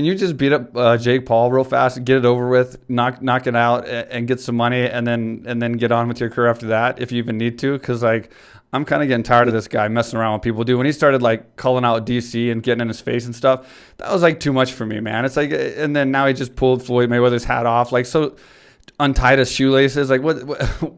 Can you just beat up Jake Paul real fast, get it over with, knock it out, and get some money, and then get on with your career after that, if you even need to? Because like, I'm kind of getting tired of this guy messing around with people. Dude, when he started like calling out DC and getting in his face and stuff, that was like too much for me, man. It's like, and then now he just pulled Floyd Mayweather's hat off, like so, untied his shoelaces. Like what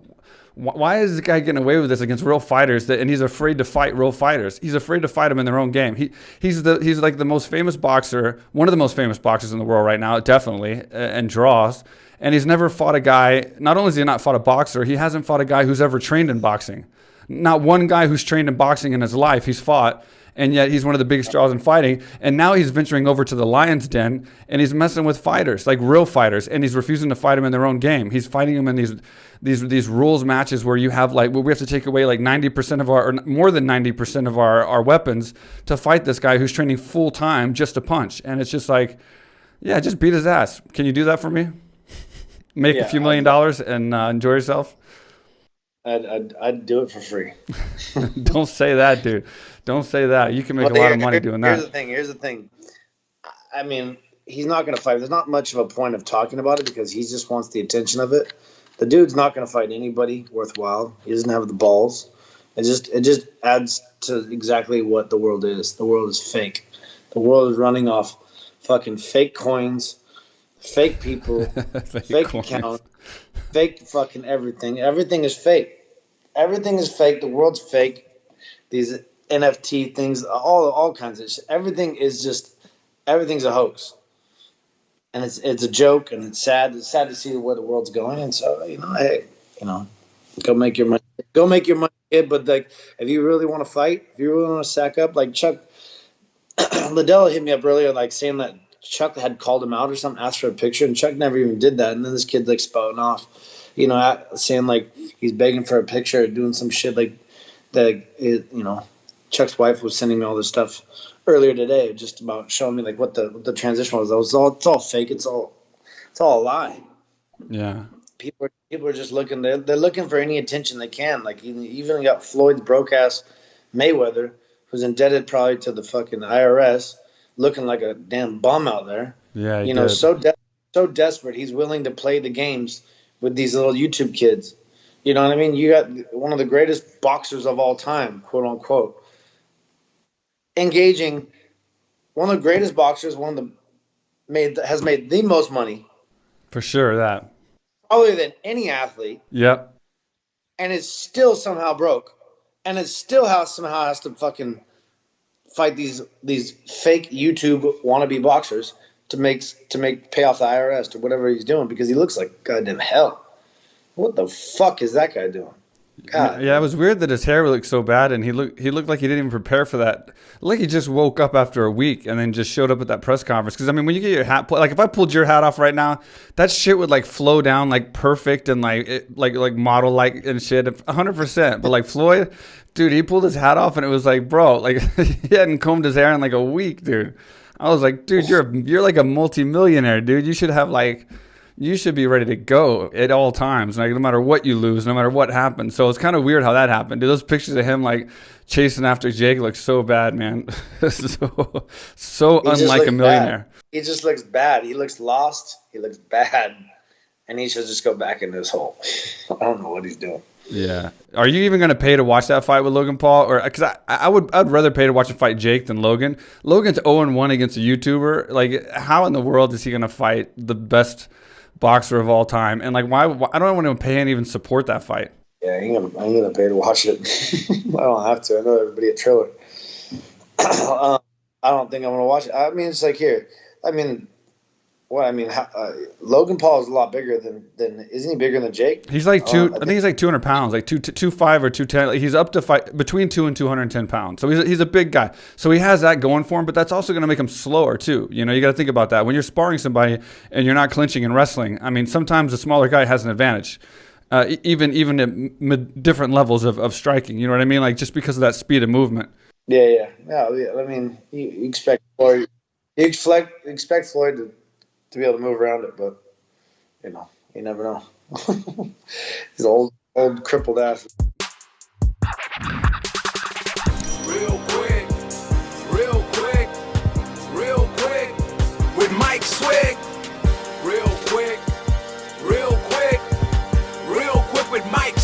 why is this guy getting away with this against real fighters? And he's afraid to fight real fighters. He's afraid to fight them in their own game. He's like the most famous boxer, one of the most famous boxers in the world right now, definitely, and draws. And he's never fought a guy. Not only has he not fought a boxer, he hasn't fought a guy who's ever trained in boxing. Not one guy who's trained in boxing in his life he's fought. And yet he's one of the biggest draws in fighting. And now he's venturing over to the Lion's Den, and he's messing with fighters, like real fighters, and he's refusing to fight them in their own game. He's fighting them in these rules matches where you have like, where we have to take away like 90% of our, or more than 90% of our weapons to fight this guy who's training full time just to punch. And it's just like, yeah, just beat his ass. Can you do that for me? Make a few $1 million and enjoy yourself? I'd do it for free. Don't say that, dude. Don't say that. You can make a lot of money doing that. Here's the thing. I mean, he's not going to fight. There's not much of a point of talking about it because he just wants the attention of it. The dude's not going to fight anybody worthwhile. He doesn't have the balls. It just adds to exactly what the world is. The world is fake. The world is running off fucking fake coins, fake people, fake accounts, fake fucking everything. Everything is fake. Everything is fake. The world's fake. These NFT things, all kinds of shit. Everything's a hoax. And it's a joke, and it's sad. It's sad to see where the world's going. And so, hey, go make your money. Go make your money, kid. But like, if you really want to fight, if you really want to sack up, like Chuck Liddell hit me up earlier, like saying that Chuck had called him out or something, asked for a picture, and Chuck never even did that. And then this kid's like spouting off, saying like he's begging for a picture, doing some shit like that. Chuck's wife was sending me all this stuff earlier today, just about showing me like what the transition was. It's all fake. It's all a lie. Yeah. People are just looking. They're looking for any attention they can. Like even got Floyd's broke ass Mayweather, who's indebted probably to the fucking IRS, looking like a damn bum out there. Yeah. So desperate, he's willing to play the games with these little YouTube kids. You know what I mean? You got one of the greatest boxers of all time, quote unquote, engaging one of the greatest boxers, has made the most money. For sure, that. Probably than any athlete. Yep. And is still somehow broke. And it still somehow has to fucking fight these fake YouTube wannabe boxers to pay off the IRS to whatever he's doing because he looks like goddamn hell. What the fuck is that guy doing? God. Yeah, it was weird that his hair looked so bad, and he looked like he didn't even prepare for that. Like he just woke up after a week and then just showed up at that press conference. Because I mean, when you get your hat, like if I pulled your hat off right now, that shit would like flow down like perfect and like model like and shit, 100%. But like Floyd, dude, he pulled his hat off and it was like, bro, like he hadn't combed his hair in like a week, dude. I was like, dude, you're like a multimillionaire, dude. You should be ready to go at all times, like no matter what you lose, no matter what happens. So it's kind of weird how that happened. Dude, those pictures of him like chasing after Jake look so bad, man. so unlike a millionaire. Bad. He just looks bad. He looks lost. He looks bad, and he should just go back into his hole. I don't know what he's doing. Yeah. Are you even going to pay to watch that fight with Logan Paul? Or because I'd rather pay to watch a fight Jake than Logan. Logan's 0-1 against a YouTuber. Like, how in the world is he going to fight the best boxer of all time? And like, why I don't want to pay and even support that fight. Yeah, I ain't gonna pay to watch it. I don't have to. I know everybody at Triller. I don't think I'm gonna watch it. I mean, it's like here. I mean, Logan Paul is a lot bigger than isn't he bigger than Jake? He's like I think he's like 200 pounds, like 225 or 210. Like he's up to fight between 2 and 210 pounds. So he's a big guy. So he has that going for him, but that's also going to make him slower too. You got to think about that when you're sparring somebody and you're not clinching and wrestling. I mean, sometimes the smaller guy has an advantage, even at different levels of striking. You know what I mean? Like just because of that speed of movement. Yeah. I mean, you expect Floyd. You expect Floyd to be able to move around it, but you never know. He's an old crippled ass. Real quick, with Mike Swick. Real quick with Mike